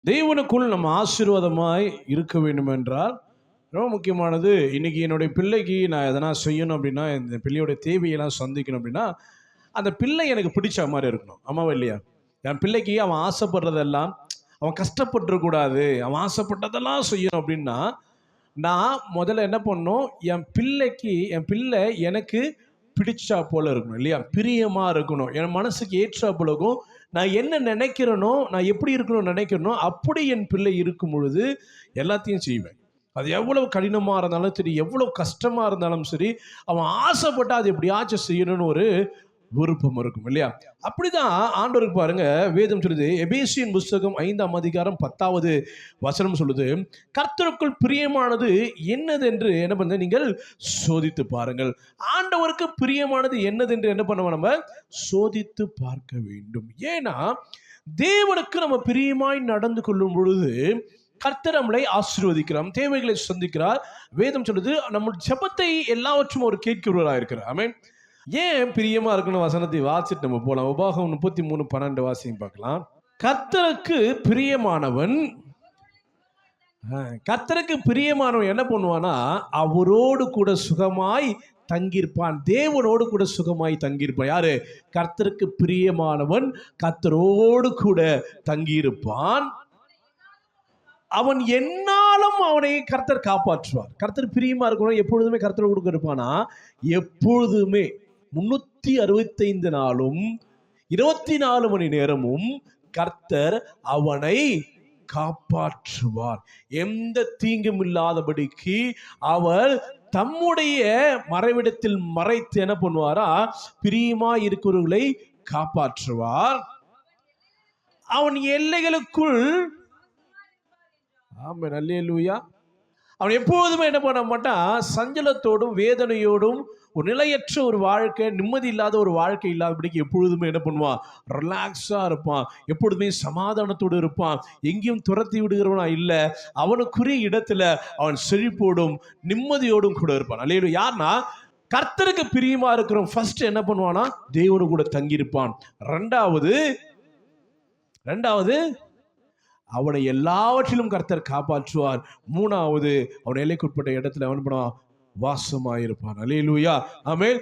தேவனுக்குள் நம்ம ஆசீர்வாதமாய் இருக்க வேண்டும் என்றால் ரொம்ப முக்கியமானது. இன்னைக்கு என்னுடைய பிள்ளைக்கு நான் எதனா செய்யணும் அப்படின்னா, இந்த பிள்ளையோட தேவையெல்லாம் சந்திக்கணும் அப்படின்னா, அந்த பிள்ளை எனக்கு பிடிச்ச மாதிரி இருக்கணும். ஆமாவா இல்லையா? என் பிள்ளைக்கு அவன் ஆசைப்படுறதெல்லாம், அவன் கஷ்டப்பட்டுறக்கூடாது, அவன் ஆசைப்பட்டதெல்லாம் செய்யணும் அப்படின்னா, நான் முதல்ல என்ன பண்ணணும், என் பிள்ளை எனக்கு பிடிச்சா போல இருக்கணும் இல்லையா? பிரியமா இருக்கணும், என் மனசுக்கு ஏற்றா போலக்கும். நான் என்ன நினைக்கிறேனோ, நான் எப்படி இருக்கணும்னு நினைக்கிறேனோ அப்படி என் பிள்ளை இருக்கும் பொழுது எல்லாத்தையும் செய்வேன். அது எவ்வளவு கடினமா இருந்தாலும் சரி, எவ்வளவு கஷ்டமா இருந்தாலும் சரி, அவன் ஆசைப்பட்டா அது எப்படியாச்சும் செய்யணும்னு ஒரு விருப்பம் இருக்கும் இல்லையா? அப்படிதான் ஆண்டவருக்கு பாருங்க, வேதம் சொல்லுது, எபேசியன் புஸ்தகம் 5ஆம் அதிகாரம் 10வது வசனம் சொல்லுது, கர்த்தருக்குள் பிரியமானது என்னது என்று என்ன பண்ண நீங்கள் சோதித்து பாருங்கள். ஆண்டவருக்கு பிரியமானது என்னது என்று என்ன பண்ணுவோம், நம்ம சோதித்து பார்க்க வேண்டும். ஏன்னா தேவனுக்கு நம்ம பிரியமாய் நடந்து கொள்ளும் பொழுது கர்த்தர் நம்மளை ஆசீர்வதிக்கிறார், தேவைகளை சந்திக்கிறார். வேதம் சொல்லுது, நம்ம ஜெபத்தை எல்லாவற்றும் ஒரு கேட்கிறவராக இருக்கிறார். ஆமென். ஏன் பிரியமா இருக்கணும் வசனத்தை வாசிட்டு நம்ம போலாம். உபாகம் 33:12 வாசியும் பார்க்கலாம். கர்த்தருக்கு பிரியமானவன் கர்த்தருக்கு பிரியமானவன் என்ன பண்ணுவானா, அவரோடு கூட சுகமாய் தங்கியிருப்பான். தேவனோடு கூட சுகமாய் தங்கியிருப்பான். யாரு? கர்த்தருக்கு பிரியமானவன் கர்த்தரோடு கூட தங்கியிருப்பான். அவன் என்னாலும் அவனை கர்த்தர் காப்பாற்றுவார். கர்த்தர் பிரியமா இருக்கணும், எப்பொழுதுமே கர்த்தரோடு கூட இருப்பானா, எப்பொழுதுமே 365 நாளும் 24 மணி நேரமும் கர்த்தர் அவனை காப்பாற்றுவார். எந்த தீங்கும் இல்லாதபடிக்கு அவர் தம்முடைய மறைவிடத்தில் மறைத்து என்ன பண்ணுவாரா, பிரியமா இருக்கிறவர்களை காப்பாற்றுவார். அவன் எல்லைகளுக்குள், ஆமென், அல்லேலூயா, அவன் எப்போதுமே என்ன பண்ண மாட்டான், சஞ்சலத்தோடும் வேதனையோடும் ஒரு நிலையற்ற ஒரு வாழ்க்கை, நிம்மதி இல்லாத ஒரு வாழ்க்கை இல்லாதபடிக்கு எப்பொழுதுமே என்ன பண்ணுவான், ரிலாக்ஸாக இருப்பான், எப்பொழுதுமே சமாதானத்தோடு இருப்பான், எங்கேயும் துரத்தி விடுகிறவனா இல்லை, அவனுக்குரிய இடத்துல அவன் செழிப்போடும் நிம்மதியோடும் கூட இருப்பான். அல்லேலூயா. யார்னா கர்த்தருக்கு பிரியமா இருக்கிறவன் ஃபர்ஸ்ட் என்ன பண்ணுவானா, தேவனு கூட தங்கியிருப்பான். ரெண்டாவது அவனை எல்லாவற்றிலும் கர்த்தர் காப்பாற்றுவார். மூணாவது அவன் எல்லைக்குட்பட்ட இடத்துல அவன் பண்ணுவான், வாசமாயிருப்பான். அல்லேலூயா. ஆமென்.